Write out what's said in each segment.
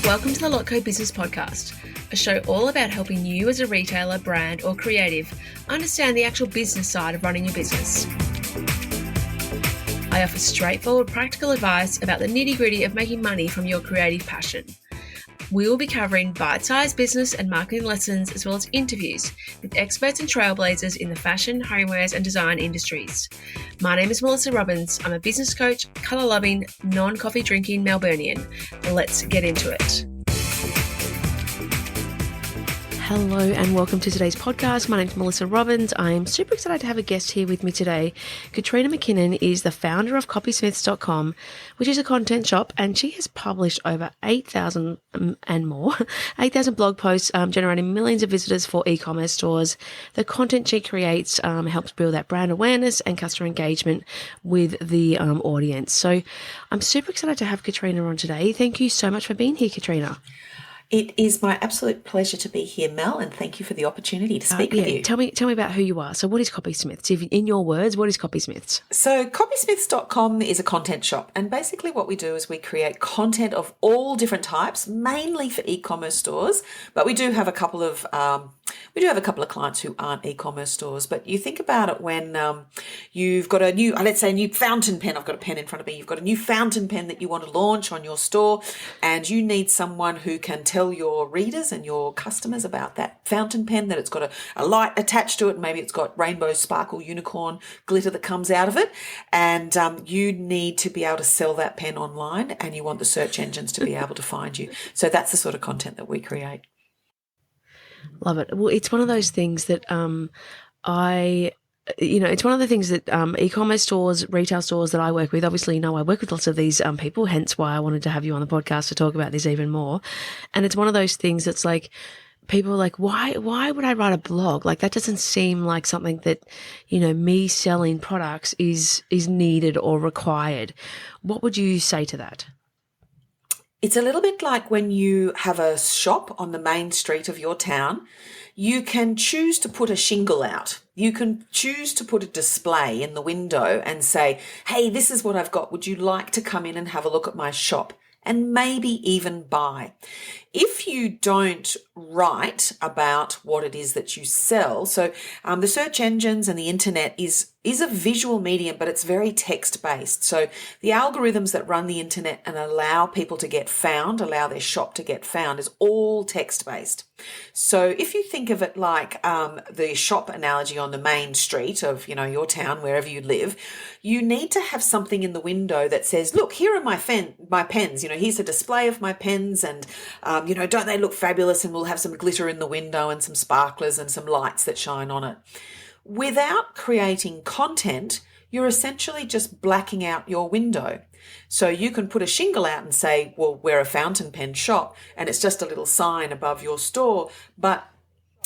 Welcome to the Lotco Business Podcast, a show all about helping you as a retailer, brand, or creative understand the actual business side of running your business. I offer straightforward, practical advice about the nitty-gritty of making money from your creative passion. We will be covering bite-sized business and marketing lessons, as well as interviews with experts and trailblazers in the fashion, homewares, and design industries. My name is Melissa Robbins. I'm a business coach, colour-loving, non-coffee drinking Melburnian. Let's get into it. Hello and welcome to today's podcast. My name is Melissa Robbins. I'm super excited to have a guest here with me today. Katrina McKinnon is the founder of copysmiths.com, which is a content shop, and she has published over 8,000 and more, 8,000 blog posts, generating millions of visitors for e-commerce stores. The content she creates helps build that brand awareness and customer engagement with the audience. So I'm super excited to have Katrina on today. Thank you so much for being here, Katrina. It is my absolute pleasure to be here, Mel, and thank you for the opportunity to speak with you. Tell me about who you are. So what is Copysmiths? In your words, what is Copysmiths? So copysmiths.com is a content shop, and basically what we do is we create content of all different types, mainly for e-commerce stores, but we do have a couple of clients who aren't e-commerce stores. But you think about it when you've got a new, let's say a new fountain pen. I've got a pen in front of me. You've got a new fountain pen that you want to launch on your store, and you need someone who can tell your readers and your customers about that fountain pen, that it's got a light attached to it. Maybe it's got rainbow sparkle unicorn glitter that comes out of it. And you need to be able to sell that pen online, and you want the search engines to be able to find you. So that's the sort of content that we create. Love it. Well, it's one of those things that it's one of the things that e-commerce stores, retail stores that I work with, obviously, I work with lots of these people, hence why I wanted to have you on the podcast to talk about this even more. And it's one of those things that's like, people are like, why would I write a blog? Like, that doesn't seem like something that, me selling products is needed or required. What would you say to that? It's a little bit like when you have a shop on the main street of your town. You can choose to put a shingle out. You can choose to put a display in the window and say, hey, this is what I've got. Would you like to come in and have a look at my shop? And maybe even buy. If you don't write about what it is that you sell, so the search engines and the internet is a visual medium, but it's very text-based. So the algorithms that run the internet and allow people to get found, allow their shop to get found, is all text-based. So if you think of it like the shop analogy on the main street of, your town, wherever you live, you need to have something in the window that says, look, here are my pens. Here's a display of my pens, and don't they look fabulous? And we'll have some glitter in the window and some sparklers and some lights that shine on it. Without creating content, you're essentially just blacking out your window. So you can put a shingle out and say, well, we're a fountain pen shop, and it's just a little sign above your store. But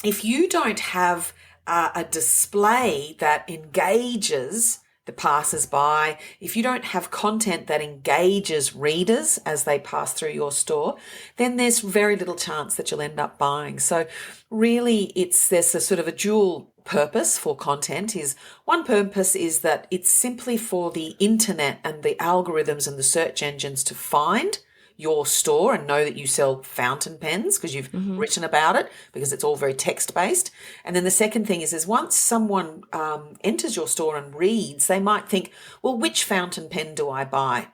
if you don't have a display that engages the passers-by, if you don't have content that engages readers as they pass through your store, then there's very little chance that you'll end up buying. So really there's a sort of a dual purpose for content. One purpose is that it's simply for the internet and the algorithms and the search engines to find your store and know that you sell fountain pens because you've written about it, because it's all very text-based. And then the second thing is once someone enters your store and reads, they might think, well, which fountain pen do I buy?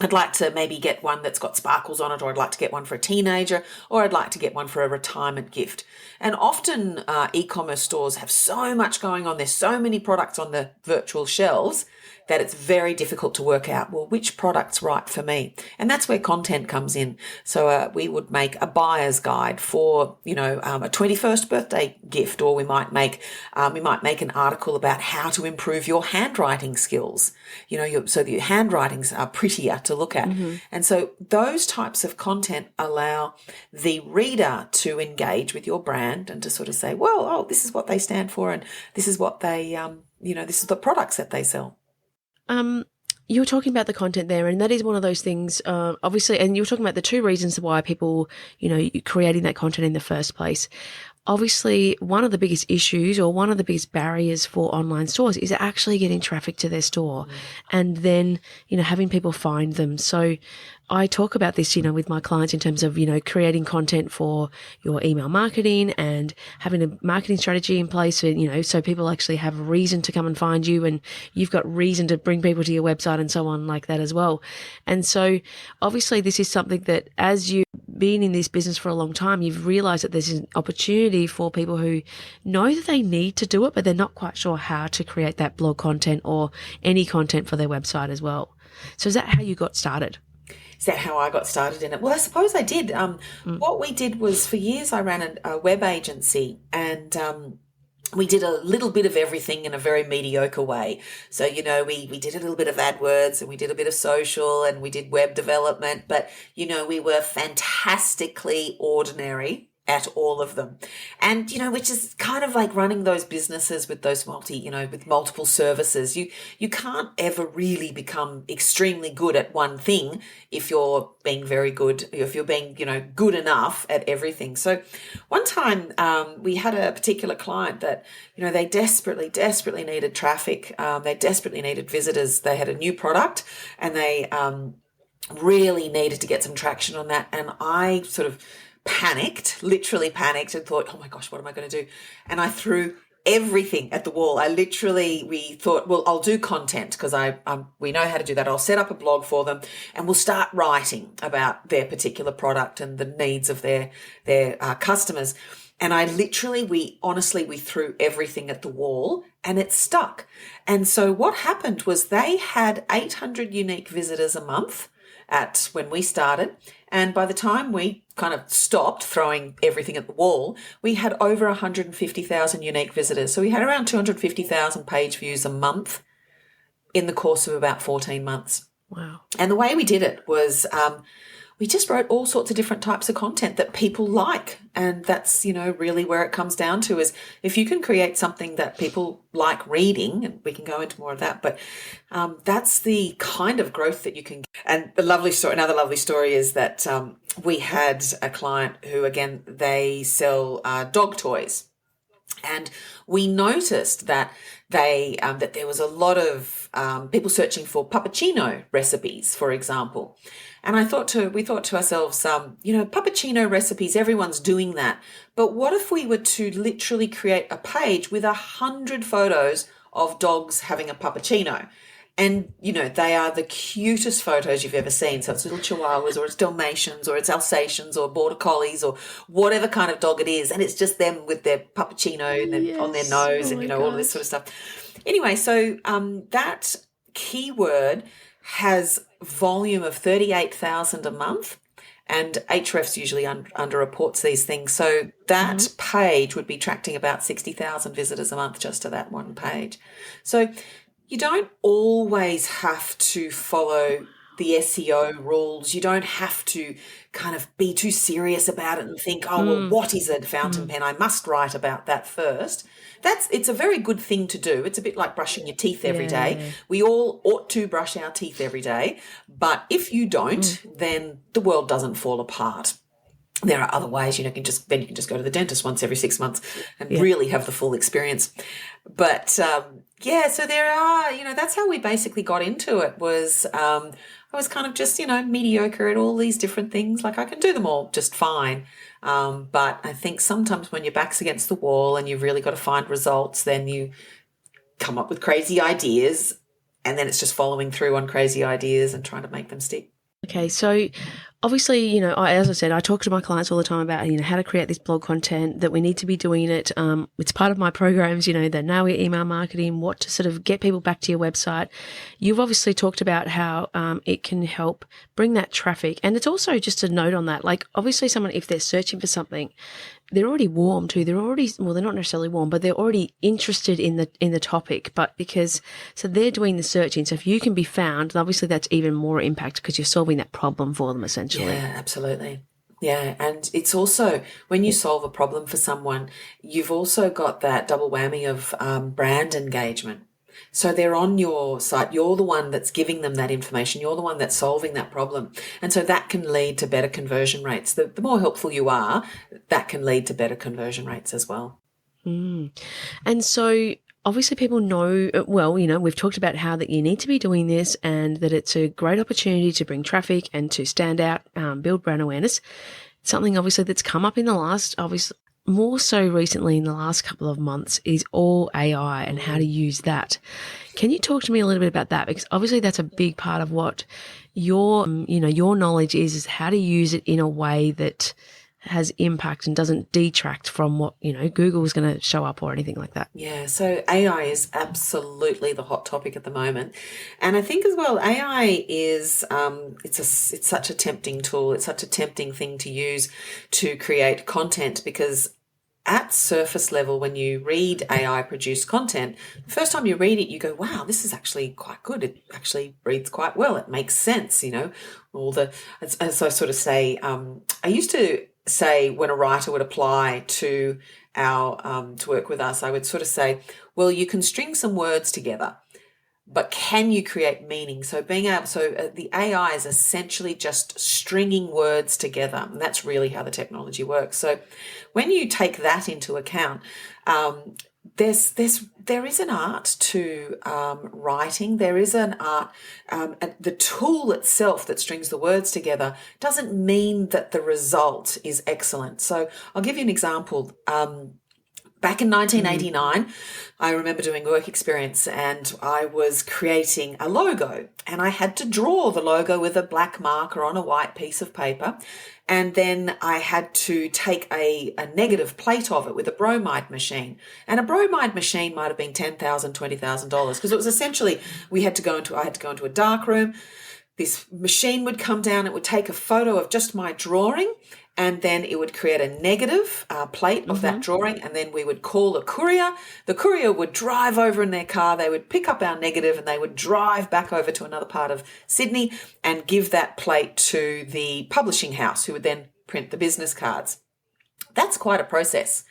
I'd like to maybe get one that's got sparkles on it, or I'd like to get one for a teenager, or I'd like to get one for a retirement gift. And often e-commerce stores have so much going on. There's so many products on the virtual shelves that it's very difficult to work out, well, which product's right for me? And that's where content comes in. So we would make a buyer's guide for, a 21st birthday gift, or we might make an article about how to improve your handwriting skills, so that your handwritings are prettier to look at. And so those types of content allow the reader to engage with your brand and to sort of say, well, this is what they stand for, and this is what they, this is the products that they sell. You were talking about the content there, and that is one of those things, obviously, and you were talking about the two reasons why people, creating that content in the first place. obviously one of the biggest issues or one of the biggest barriers for online stores is actually getting traffic to their store and then, having people find them. So I talk about this, with my clients in terms of, creating content for your email marketing and having a marketing strategy in place and, so people actually have reason to come and find you and you've got reason to bring people to your website and so on like that as well. And so obviously this is something that as you've been in this business for a long time, you've realized that there's an opportunity for people who know that they need to do it, but they're not quite sure how to create that blog content or any content for their website as well. So is that how you got started? Is that how I got started in it? Well, I suppose I did. What we did was for years I ran a web agency and we did a little bit of everything in a very mediocre way. So, we did a little bit of AdWords and we did a bit of social and we did web development, but, we were fantastically ordinary at all of them. And, which is kind of like running those businesses with those with multiple services. You can't ever really become extremely good at one thing if you're being very good, if you're being, good enough at everything. So one time we had a particular client that, they desperately needed traffic. They desperately needed visitors. They had a new product and they really needed to get some traction on that. And I sort of literally panicked and thought, oh my gosh, what am I going to do? And I threw everything at the wall. We thought, well, I'll do content because we know how to do that. I'll set up a blog for them and we'll start writing about their particular product and the needs of their customers. And we threw everything at the wall and it stuck. And so what happened was they had 800 unique visitors a month when we started. And by the time we kind of stopped throwing everything at the wall, we had over 150,000 unique visitors. So we had around 250,000 page views a month in the course of about 14 months. Wow. And the way we did it was we just wrote all sorts of different types of content that people like. And that's, really where it comes down to is if you can create something that people like reading, and we can go into more of that, but that's the kind of growth that you can get. And another lovely story is that we had a client who, again, they sell dog toys. And we noticed that that there was a lot of people searching for puppuccino recipes, for example. And we thought to ourselves, puppuccino recipes, everyone's doing that. But what if we were to literally create a page with 100 photos of dogs having a puppuccino? And, they are the cutest photos you've ever seen. So it's little chihuahuas or it's Dalmatians or it's Alsatians or Border Collies or whatever kind of dog it is. And it's just them with their puppuccino on their nose and, all of this sort of stuff. Anyway, so that keyword has volume of 38,000 a month. And Ahrefs usually under reports these things. So that page would be attracting about 60,000 visitors a month just to that one page. So you don't always have to follow the SEO rules. You don't have to kind of be too serious about it and think, well, what is a fountain pen? I must write about that first. It's a very good thing to do. It's a bit like brushing your teeth every day. We all ought to brush our teeth every day. But if you don't, then the world doesn't fall apart. There are other ways, you can just go to the dentist once every 6 months and really have the full experience. But so there are, that's how we basically got into it was I was kind of just, mediocre at all these different things. Like I can do them all just fine. But I think sometimes when your back's against the wall and you've really got to find results, then you come up with crazy ideas and then it's just following through on crazy ideas and trying to make them stick. Okay, so obviously, as I said, I talk to my clients all the time about, how to create this blog content, that we need to be doing it. It's part of my programs, the Now We're Email Marketing, what to sort of get people back to your website. You've obviously talked about how it can help bring that traffic. And it's also just a note on that, like obviously someone, if they're searching for something, they're already warm to, they're not necessarily warm, but they're already interested in the topic, so they're doing the searching. So if you can be found, obviously that's even more impact because you're solving that problem for them essentially. Yeah, absolutely. Yeah, and it's also when you solve a problem for someone, you've also got that double whammy of brand engagement. So they're on your site. You're the one that's giving them that information. You're the one that's solving that problem. And so that can lead to better conversion rates. The more helpful you are, that can lead to better conversion rates as well. And so obviously people know, well, we've talked about how that you need to be doing this and that it's a great opportunity to bring traffic and to stand out, build brand awareness. Something obviously that's come up in the last, obviously more so recently in the last couple of months, is all AI and how to use that. Can you talk to me a little bit about that? Because obviously that's a big part of what your knowledge is how to use it in a way that has impact and doesn't detract from what, Google is going to show up or anything like that. Yeah, so AI is absolutely the hot topic at the moment. And I think as well, AI is, it's such a tempting tool. It's such a tempting thing to use to create content, because at surface level, when you read AI produced content, the first time you read it, you go, wow, this is actually quite good. It actually reads quite well. It makes sense, as I sort of say, I used to say when a writer would apply to to work with us, I would sort of say, well, you can string some words together, but can you create meaning? So the AI is essentially just stringing words together, and that's really how the technology works. So when you take that into account, there is an art to writing. There is an art. The tool itself that strings the words together doesn't mean that the result is excellent. So I'll give you an example. Back in 1989, I remember doing work experience and I was creating a logo, and I had to draw the logo with a black marker on a white piece of paper. And then I had to take a negative plate of it with a bromide machine. And a bromide machine might have been $10,000, $20,000, because it was essentially, I had to go into a dark room. This machine would come down, it would take a photo of just my drawing, and then it would create a negative plate of that drawing, and then we would call the courier. The courier would drive over in their car, they would pick up our negative, and they would drive back over to another part of Sydney and give that plate to the publishing house, who would then print the business cards. That's quite a process.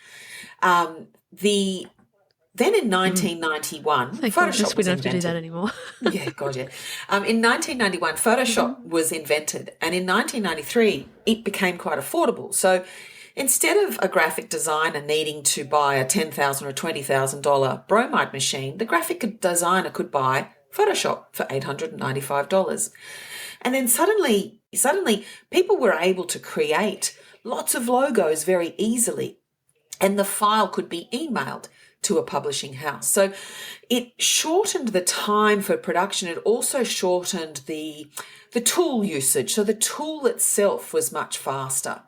Then in 1991, Thank Photoshop goodness we was don't have to do invented. that anymore. Yeah, God, yeah. In 1991, Photoshop was invented, and in 1993, it became quite affordable. So instead of a graphic designer needing to buy a $10,000 or $20,000 bromide machine, the graphic designer could buy Photoshop for $895. And then suddenly people were able to create lots of logos very easily, and the file could be emailed to a publishing house. So it shortened the time for production. It also shortened the tool usage. So the tool itself was much faster.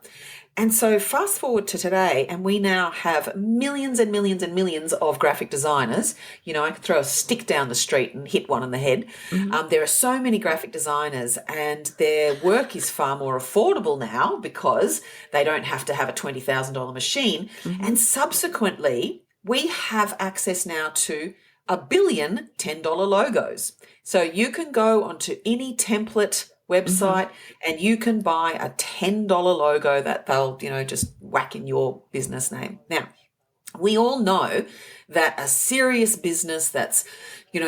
And so fast forward to today, and we now have millions and millions and millions of graphic designers. I could throw a stick down the street and hit one on the head. There are so many graphic designers, and their work is far more affordable now because they don't have to have a $20,000 machine. And subsequently, we have access now to a billion $10 logos. So you can go onto any template website and you can buy a $10 logo that they'll, just whack in your business name. Now, we all know that a serious business that's,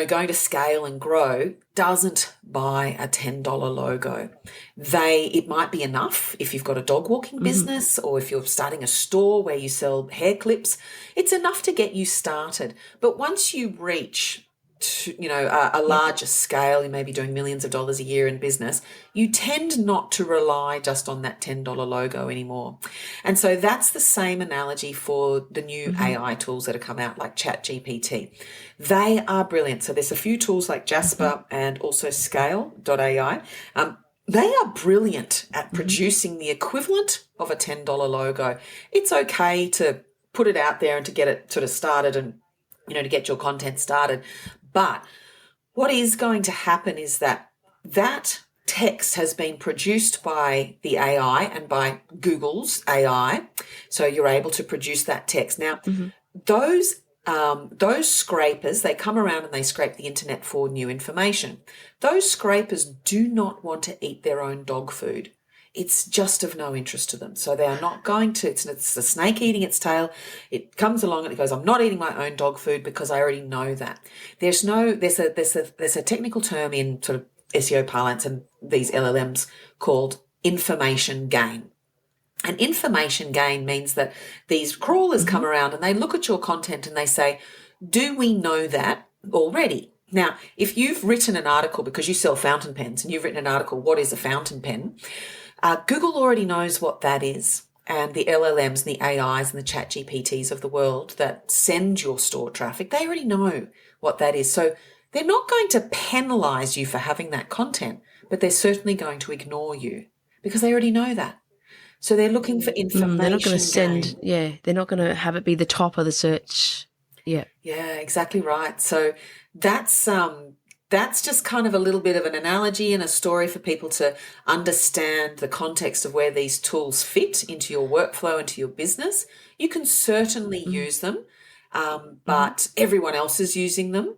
going to scale and grow doesn't buy a $10 logo. It might be enough if you've got a dog walking business, or if you're starting a store where you sell hair clips. It's enough to get you started. But once you reach a larger scale, you may be doing millions of dollars a year in business, you tend not to rely just on that $10 logo anymore. And so that's the same analogy for the new AI tools that have come out, like ChatGPT. They are brilliant. So there's a few tools like Jasper and also Scale.ai. They are brilliant at producing the equivalent of a $10 logo. It's okay to put it out there and to get it sort of started and, to get your content started. But what is going to happen is that text has been produced by the AI and by Google's AI. So you're able to produce that text. Now, those scrapers, they come around and they scrape the internet for new information. Those scrapers do not want to eat their own dog food. it's just of no interest to them. So they are not going to, it's a snake eating its tail. It comes along and it goes, I'm not eating my own dog food because I already know that. There's a technical term in sort of SEO parlance and these LLMs called information gain. And information gain means that these crawlers come around and they look at your content and they say, do we know that already? Now, if you've written an article because you sell fountain pens and you've written an article, what is a fountain pen? Google already knows what that is. And the LLMs and the AIs and the chat GPTs of the world that send your store traffic, they already know what that is. So they're not going to penalize you for having that content, but they're certainly going to ignore you because they already know that. So they're looking for information. They're not going to send, gain. they're not going to have it be the top of the search. Yeah. Yeah, exactly right. So that's just kind of a little bit of an analogy and a story for people to understand the context of where these tools fit into your workflow, into your business. You can certainly use them, but everyone else is using them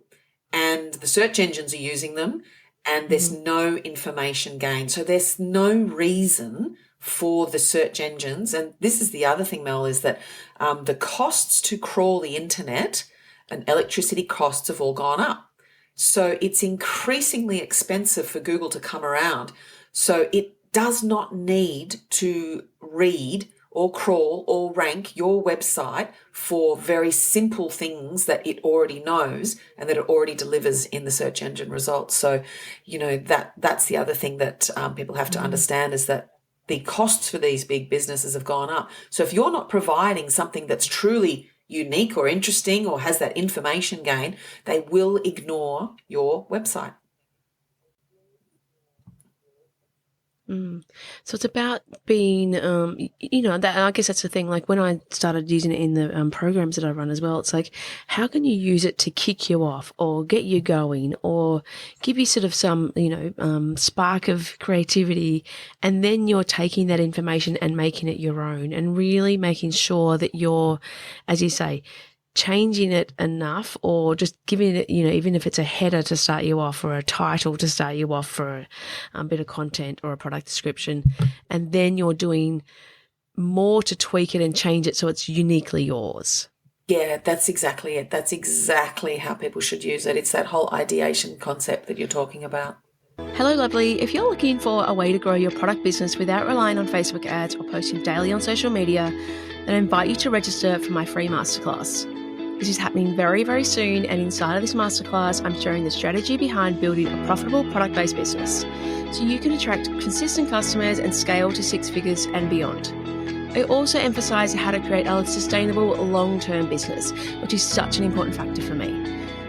and the search engines are using them and there's no information gain. So there's no reason for the search engines. And this is the other thing, Mel, is that the costs to crawl the internet and electricity costs have all gone up. So it's increasingly expensive for Google to come around. So it does not need to read or crawl or rank your website for very simple things that it already knows and that it already delivers in the search engine results. So, that's the other thing that people have to understand is that the costs for these big businesses have gone up. So if you're not providing something that's truly unique or interesting or has that information gain, they will ignore your website. So it's about being, that I guess that's the thing. Like when I started using it in the programs that I run as well, it's like, how can you use it to kick you off or get you going or give you sort of some, spark of creativity, and then you're taking that information and making it your own and really making sure that you're, as you say, changing it enough or just giving it, even if it's a header to start you off or a title to start you off for a bit of content or a product description, and then you're doing more to tweak it and change it so it's uniquely yours. Yeah, that's exactly it. That's exactly how people should use it. It's that whole ideation concept that you're talking about. Hello, lovely. If you're looking for a way to grow your product business without relying on Facebook ads or posting daily on social media, then I invite you to register for my free masterclass. This is happening very, very soon, and inside of this masterclass, I'm sharing the strategy behind building a profitable product-based business so you can attract consistent customers and scale to 6 figures and beyond. I also emphasize how to create a sustainable long-term business, which is such an important factor for me.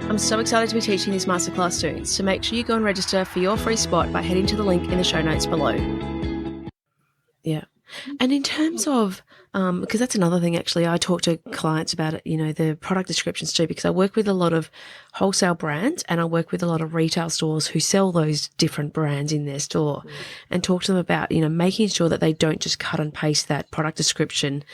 I'm so excited to be teaching this masterclass soon, so make sure you go and register for your free spot by heading to the link in the show notes below. Yeah. And in terms of, because that's another thing actually, I talk to clients about it, the product descriptions too, because I work with a lot of wholesale brands and I work with a lot of retail stores who sell those different brands in their store and talk to them about, making sure that they don't just cut and paste that product description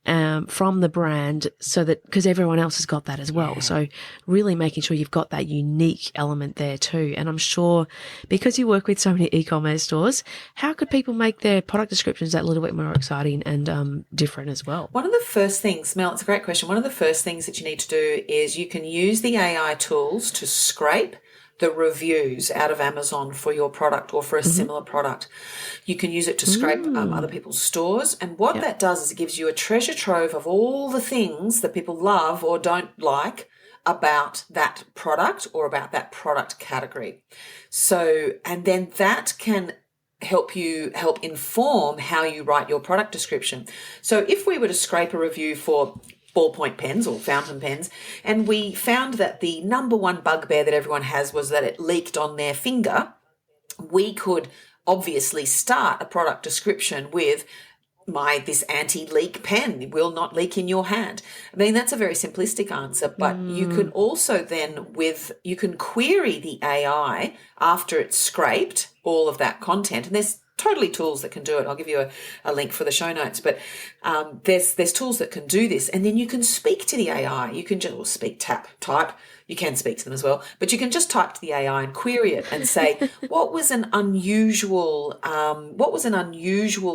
from the brand so that, because everyone else has got that as well. Yeah. So really making sure you've got that unique element there too. And I'm sure because you work with so many e-commerce stores, how could people make their product descriptions that little bit more exciting and different as well? One of the first things, Mel, it's a great question. One of the first things that you need to do is you can use the AI tools to scrape the reviews out of Amazon for your product or for a similar product. You can use it to scrape other people's stores. And what that does is it gives you a treasure trove of all the things that people love or don't like about that product or about that product category. So, and then that can help inform how you write your product description. So if we were to scrape a review for ballpoint pens or fountain pens, and we found that the number one bugbear that everyone has was that it leaked on their finger, we could obviously start a product description with this anti-leak pen will not leak in your hand. I mean, that's a very simplistic answer, but you can also then you can query the AI after it's scraped all of that content, and there's totally tools that can do it. I'll give you a link for the show notes, but there's tools that can do this. And then you can speak to the AI. You can just type. You can speak to them as well, but you can just type to the AI and query it and say, what was an unusual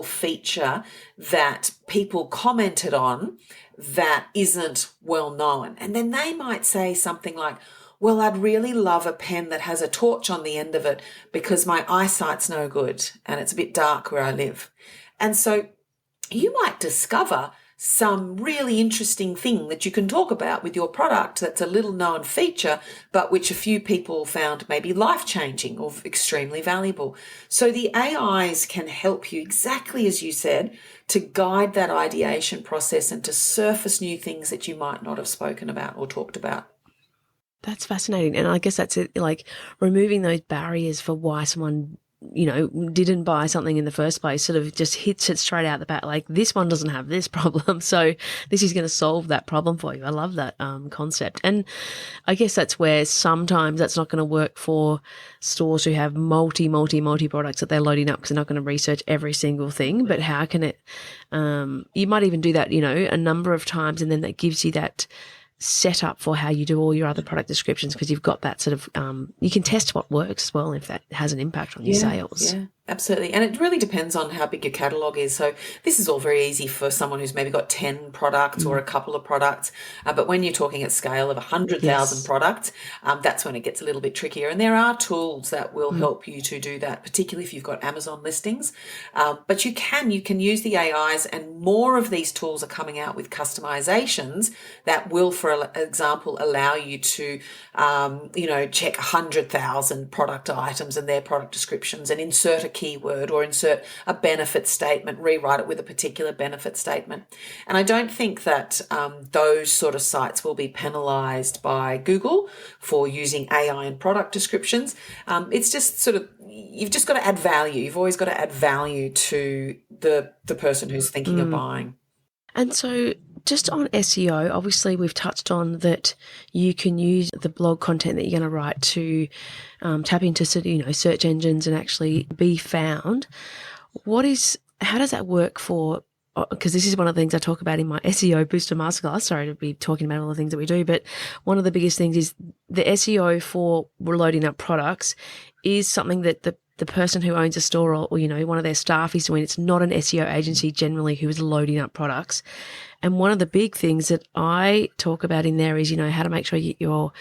feature that people commented on that isn't well known? And then they might say something like, well, I'd really love a pen that has a torch on the end of it because my eyesight's no good and it's a bit dark where I live. And so you might discover some really interesting thing that you can talk about with your product that's a little known feature, but which a few people found maybe life-changing or extremely valuable. So the AIs can help you, exactly as you said, to guide that ideation process and to surface new things that you might not have spoken about or talked about. That's fascinating. And I guess that's it, like removing those barriers for why someone, didn't buy something in the first place, sort of just hits it straight out the bat. Like, this one doesn't have this problem, so this is going to solve that problem for you. I love that concept. And I guess that's where sometimes that's not going to work for stores who have multi products that they're loading up, because they're not going to research every single thing. But how can it, you might even do that, a number of times, and then that gives you that set up for how you do all your other product descriptions, because you've got that sort of, you can test what works as well if that has an impact on your sales. Yeah, absolutely. And it really depends on how big your catalogue is. So this is all very easy for someone who's maybe got 10 products or a couple of products. But when you're talking at scale of 100,000 products, that's when it gets a little bit trickier. And there are tools that will help you to do that, particularly if you've got Amazon listings. But you can use the AIs, and more of these tools are coming out with customizations that will, for example, allow you to, check 100,000 product items and their product descriptions and insert a keyword or insert a benefit statement, rewrite it with a particular benefit statement. And I don't think that those sort of sites will be penalized by Google for using AI in product descriptions. It's just sort of, you've just got to add value. You've always got to add value to the person who's thinking of buying. And so just on SEO, obviously we've touched on that you can use the blog content that you're going to write to tap into search engines and actually be found. How does that work for, because this is one of the things I talk about in my SEO Booster Masterclass. Sorry to be talking about all the things that we do, but one of the biggest things is the SEO for loading up products is something that the person who owns a store or one of their staff is doing. It's not an SEO agency generally who is loading up products. And one of the big things that I talk about in there is, how to make sure you're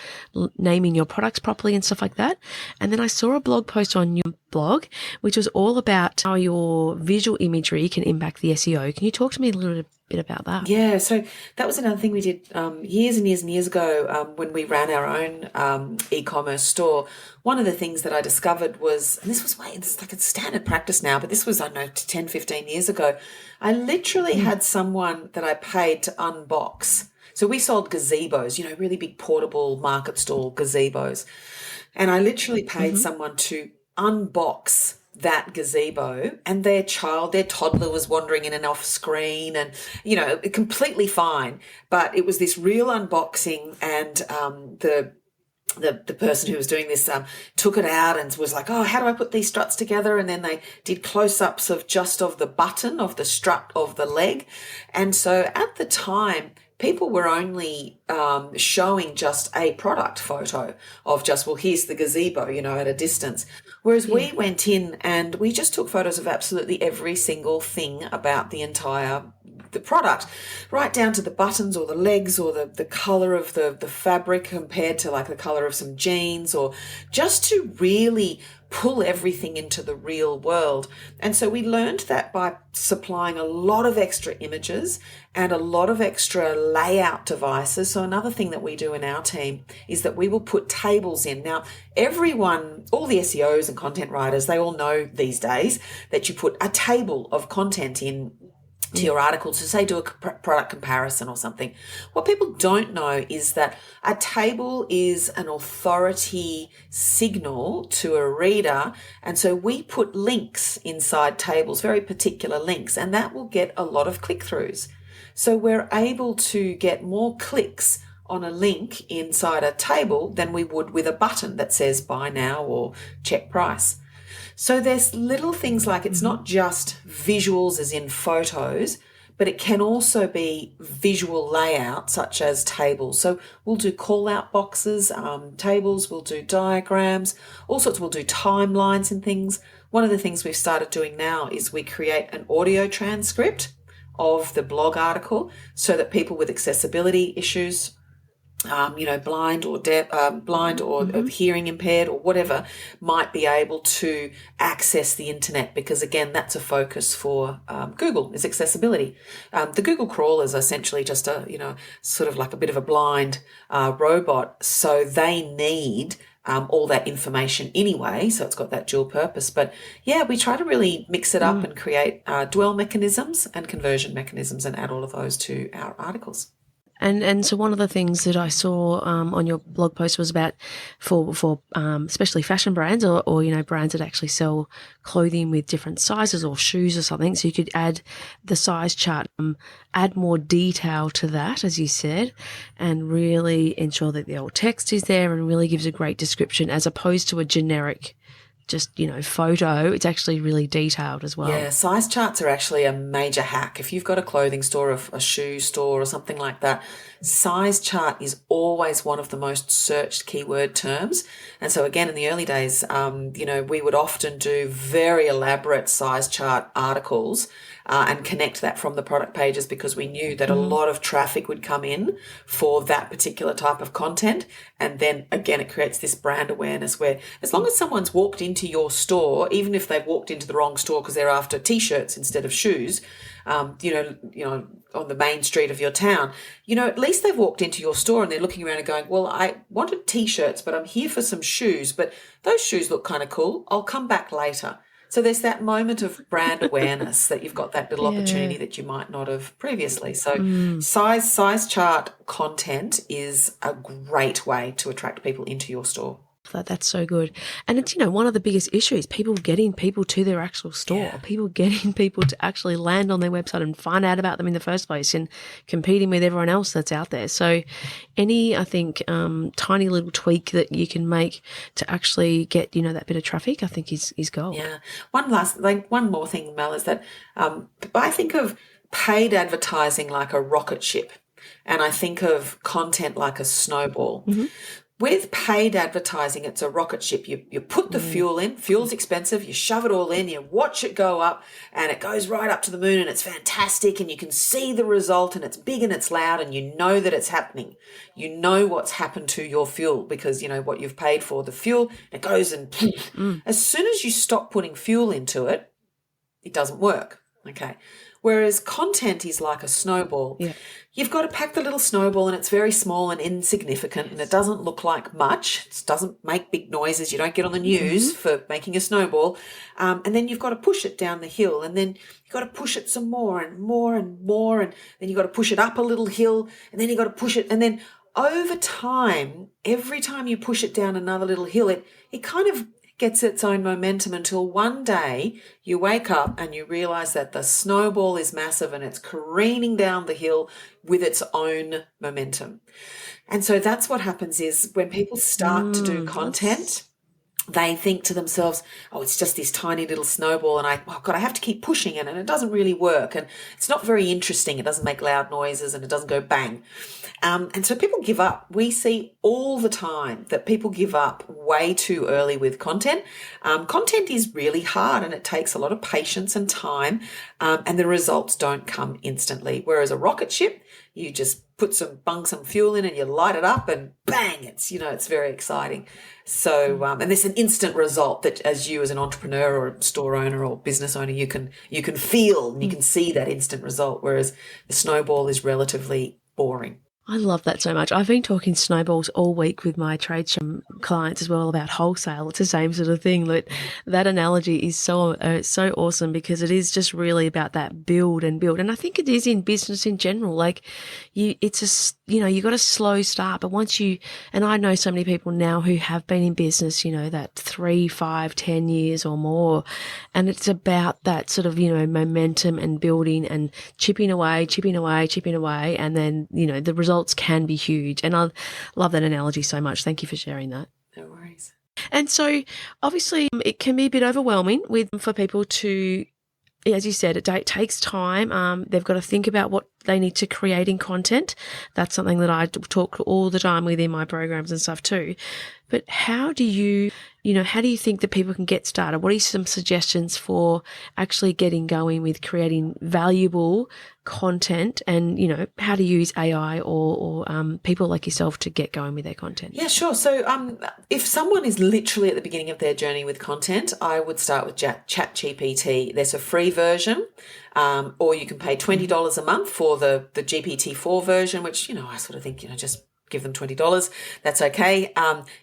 naming your products properly and stuff like that. And then I saw a blog post on your blog, which was all about how your visual imagery can impact the SEO. Can you talk to me a little bit about that? Yeah, so that was another thing we did years and years and years ago when we ran our own e-commerce store. One of the things that I discovered was, and it's like a standard practice now, but this was, 10, 15 years ago. I literally had someone that I paid to unbox. So we sold gazebos, really big portable market stall gazebos. And I literally paid someone to unbox that gazebo, and their toddler was wandering in and off screen, and, completely fine. But it was this real unboxing, and the person who was doing this took it out and was like, oh, how do I put these struts together? And then they did close-ups of the button of the strut of the leg. And so at the time, people were only showing just a product photo of here's the gazebo, at a distance. Whereas we went in and we just took photos of absolutely every single thing about the product, right down to the buttons or the legs or the colour of the fabric compared to like the colour of some jeans, or just to really pull everything into the real world. And so we learned that by supplying a lot of extra images and a lot of extra layout devices. So another thing that we do in our team is that we will put tables in. Now, all the SEOs and content writers, they all know these days that you put a table of content in to your article to say do a product comparison or something. What people don't know is that a table is an authority signal to a reader, and so we put links inside tables, very particular links, and that will get a lot of click-throughs. So we're able to get more clicks on a link inside a table than we would with a button that says buy now or check price. So there's little things like it's not just visuals as in photos, but it can also be visual layout such as tables. So we'll do call out boxes, tables, we'll do diagrams, all sorts. We'll do timelines and things. One of the things we've started doing now is we create an audio transcript of the blog article so that people with accessibility issues, blind or deaf, blind or hearing impaired or whatever, might be able to access the internet, because again, that's a focus for Google, is accessibility. The Google crawler is essentially just sort of like a bit of a blind robot, so they need all that information anyway, so it's got that dual purpose. But yeah, we try to really mix it up and create dwell mechanisms and conversion mechanisms and add all of those to our articles. And so one of the things that I saw on your blog post was about for especially fashion brands or brands that actually sell clothing with different sizes or shoes or something. So you could add the size chart, add more detail to that, as you said, and really ensure that the old text is there and really gives a great description as opposed to a generic photo. It's actually really detailed as well. Yeah, size charts are actually a major hack. If you've got a clothing store, a shoe store or something like that, size chart is always one of the most searched keyword terms. And so again, in the early days, we would often do very elaborate size chart articles and connect that from the product pages, because we knew that a lot of traffic would come in for that particular type of content. And then again, it creates this brand awareness where as long as someone's walked into your store, even if they've walked into the wrong store because they're after t-shirts instead of shoes, on the main street of your town, at least they've walked into your store and they're looking around and going, well, I wanted t-shirts, but I'm here for some shoes, but those shoes look kind of cool. I'll come back later. So there's that moment of brand awareness that you've got that little opportunity that you might not have previously. So size chart content is a great way to attract people into your store. That's so good. And it's, one of the biggest issues, people getting people to their actual store, people getting people to actually land on their website and find out about them in the first place and competing with everyone else that's out there. So any, I think, tiny little tweak that you can make to actually get, that bit of traffic, I think is gold. Yeah. One more thing, Mel, is that I think of paid advertising like a rocket ship, and I think of content like a snowball. With paid advertising, it's a rocket ship. You put the fuel in, fuel's expensive, you shove it all in, you watch it go up, and it goes right up to the moon, and it's fantastic, and you can see the result, and it's big and it's loud, and you know that it's happening. You know what's happened to your fuel because you know what you've paid for. The fuel, it goes and as soon as you stop putting fuel into it, it doesn't work. Okay. Whereas content is like a snowball. Yeah. You've got to pack the little snowball, and it's very small and insignificant, and it doesn't look like much. It doesn't make big noises. You don't get on the news for making a snowball. And then you've got to push it down the hill, and then you've got to push it some more and more and more, and then you've got to push it up a little hill, and then you've got to push it. And then over time, every time you push it down another little hill, it kind of gets its own momentum until one day you wake up and you realize that the snowball is massive and it's careening down the hill with its own momentum. And so that's what happens is when people start to do content, they think to themselves, oh, it's just this tiny little snowball and I have to keep pushing it, and it doesn't really work, and it's not very interesting. It doesn't make loud noises and it doesn't go bang. And so people give up. We see all the time that people give up way too early with content. Content is really hard and it takes a lot of patience and time, and the results don't come instantly. Whereas a rocket ship, you just bung some fuel in and you light it up and bang, it's very exciting. So, and there's an instant result that as an entrepreneur or a store owner or business owner, you can feel and you can see that instant result. Whereas the snowball is relatively boring. I love that so much. I've been talking snowballs all week with my trade show clients as well about wholesale. It's the same sort of thing. That analogy is so awesome because it is just really about that build and build. And I think it is in business in general. Like you got a slow start, but once and I know so many people now who have been in business, that 3, 5, 10 years or more. And it's about that sort of, momentum and building and chipping away. And then, the results can be huge. And I love that analogy so much. Thank you for sharing that. No worries. And so obviously it can be a bit overwhelming for people to, as you said, it takes time. They've got to think about what they need to create in content. That's something that I talk all the time within my programs and stuff too. But how do you think that people can get started? What are some suggestions for actually getting going with creating valuable content, and, how to use AI or people like yourself to get going with their content? Yeah, sure. So if someone is literally at the beginning of their journey with content, I would start with ChatGPT. There's a free version, or you can pay $20 a month for the GPT-4 version, which, I sort of think, just give them $20. That's okay.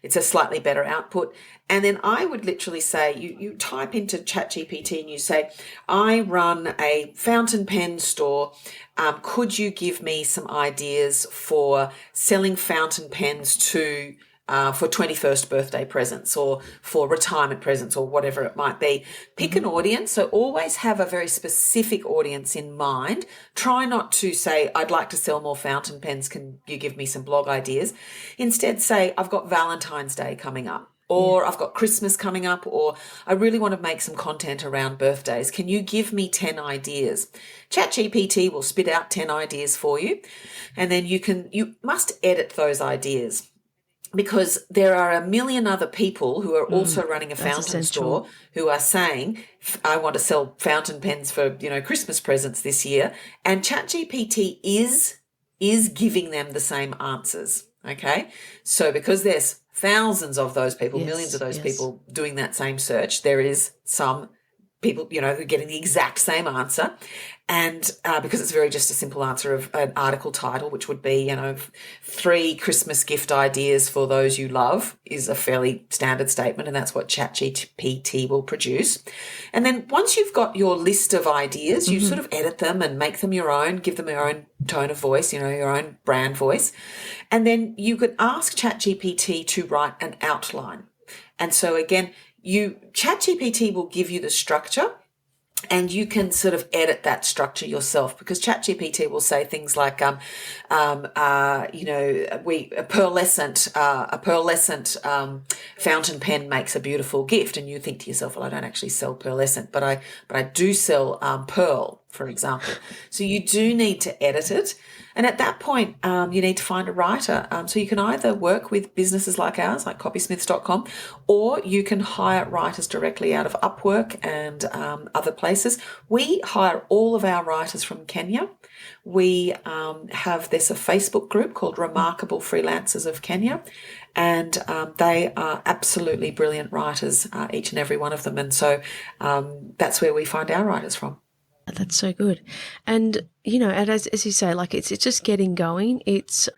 It's a slightly better output. And then I would literally say, you type into ChatGPT and you say, I run a fountain pen store. Could you give me some ideas for selling fountain pens to for 21st birthday presents or for retirement presents or whatever it might be. Pick an audience. So always have a very specific audience in mind. Try not to say, I'd like to sell more fountain pens. Can you give me some blog ideas? Instead say, I've got Valentine's Day coming up. Or I've got Christmas coming up, or I really want to make some content around birthdays. Can you give me 10 ideas? ChatGPT will spit out 10 ideas for you. And then you must edit those ideas, because there are a million other people who are also running a fountain store who are saying, I want to sell fountain pens for, Christmas presents this year. And ChatGPT is giving them the same answers. Okay. So because there's thousands of those people, millions of those people doing that same search, there is some people, who are getting the exact same answer. And because it's very just a simple answer of an article title, which would be, 3 Christmas gift ideas for those you love, is a fairly standard statement. And that's what ChatGPT will produce. And then once you've got your list of ideas, you sort of edit them and make them your own, give them your own tone of voice, your own brand voice. And then you could ask ChatGPT to write an outline. And so again, ChatGPT will give you the structure, and you can sort of edit that structure yourself, because ChatGPT will say things like, a pearlescent fountain pen makes a beautiful gift, and you think to yourself, well, I don't actually sell pearlescent, but I do sell pearl, for example. So you do need to edit it. And at that point, you need to find a writer. So you can either work with businesses like ours, like copysmiths.com, or you can hire writers directly out of Upwork and other places. We hire all of our writers from Kenya. There's a Facebook group called Remarkable Freelancers of Kenya, and they are absolutely brilliant writers, each and every one of them. And so that's where we find our writers from. That's so good. And, and as you say, like it's just getting going. It's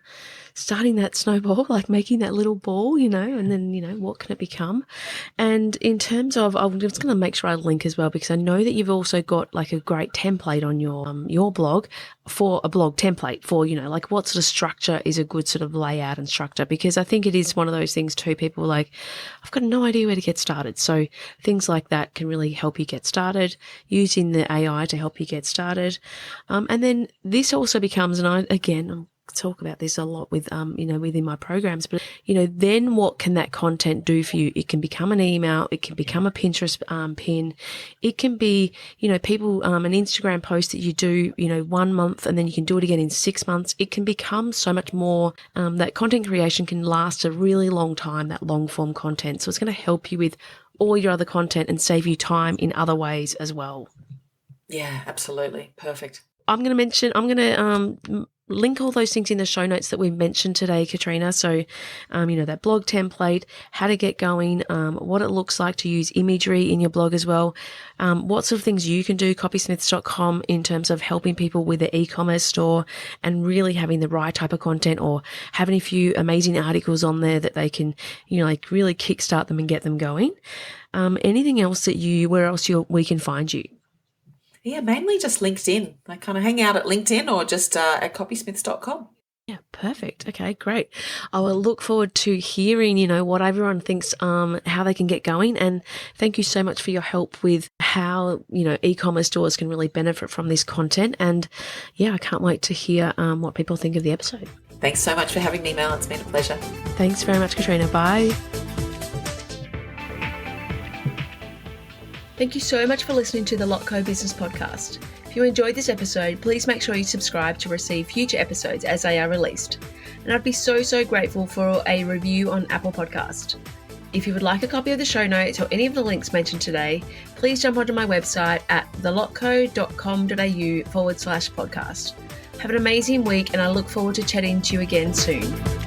starting that snowball, like making that little ball, and then, what can it become? And in terms of, I'm just going to make sure I link as well, because I know that you've also got like a great template on your blog, for a blog template for, like what sort of structure is a good sort of layout and structure, because I think it is one of those things too, people are like, I've got no idea where to get started. So things like that can really help you get started, using the AI to help you get started. And then this also becomes, and I'm talk about this a lot with within my programs, but then what can that content do for you? It can become an email, it can become a Pinterest pin, it can be people an Instagram post that you do 1 month, and then you can do it again in 6 months. It can become so much more. That content creation can last a really long time, that long form content. So it's going to help you with all your other content and save you time in other ways as well. Yeah, absolutely. Perfect. I'm going to link all those things in the show notes that we mentioned today, Katrina. So, that blog template, how to get going, what it looks like to use imagery in your blog as well, what sort of things you can do, copysmiths.com, in terms of helping people with their e-commerce store and really having the right type of content, or having a few amazing articles on there that they can, really kickstart them and get them going. Anything else where else we can find you? Yeah, mainly just LinkedIn. I kind of hang out at LinkedIn or just at copysmiths.com. Yeah, perfect. Okay, great. I will look forward to hearing, what everyone thinks, how they can get going. And thank you so much for your help with how, e-commerce stores can really benefit from this content. And yeah, I can't wait to hear what people think of the episode. Thanks so much for having me, Mel. It's been a pleasure. Thanks very much, Katrina. Bye. Thank you so much for listening to the Lotco Business Podcast. If you enjoyed this episode, please make sure you subscribe to receive future episodes as they are released. And I'd be so grateful for a review on Apple Podcast. If you would like a copy of the show notes or any of the links mentioned today, please jump onto my website at thelotco.com.au/podcast. Have an amazing week, and I look forward to chatting to you again soon.